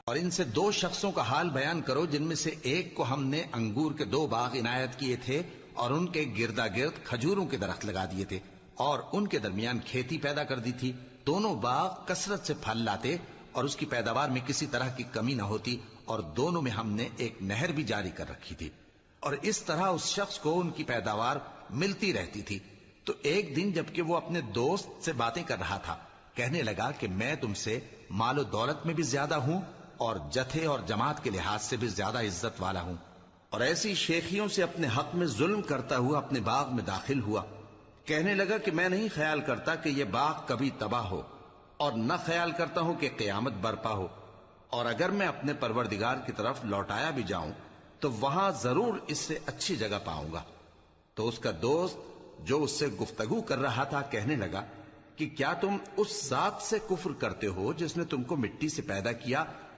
اور ان سے دو شخصوں کا حال بیان کرو جن میں سے ایک کو ہم نے انگور کے 2 باغ عنایت کیے تھے اور ان کے گردا گرد کھجوروں کے درخت لگا دیے تھے اور ان کے درمیان کھیتی پیدا کر دی تھی. دونوں باغ کثرت سے پھل لاتے اور اس کی پیداوار میں کسی طرح کی کمی نہ ہوتی، اور دونوں میں ہم نے ایک نہر بھی جاری کر رکھی تھی، اور اس طرح اس شخص کو ان کی پیداوار ملتی رہتی تھی. تو ایک دن جبکہ وہ اپنے دوست سے باتیں کر رہا تھا، کہنے لگا کہ میں تم سے مال و دولت میں بھی زیادہ ہوں اور جتھے اور جماعت کے لحاظ سے بھی زیادہ عزت والا ہوں، اور ایسی شیخیوں سے اپنے حق میں ظلم کرتا ہوا اپنے باغ میں داخل ہوا. کہنے لگا کہ میں نہیں خیال کرتا کہ یہ باغ کبھی تباہ ہو، اور نہ خیال کرتا ہوں کہ قیامت برپا ہو، اور اگر میں اپنے پروردگار کی طرف لوٹایا بھی جاؤں تو وہاں ضرور اس سے اچھی جگہ پاؤں گا. تو اس کا دوست جو اس سے گفتگو کر رہا تھا کہنے لگا کہ کیا تم اس ذات سے کفر کرتے ہو جس نے تم کو مٹی سے پیدا کیا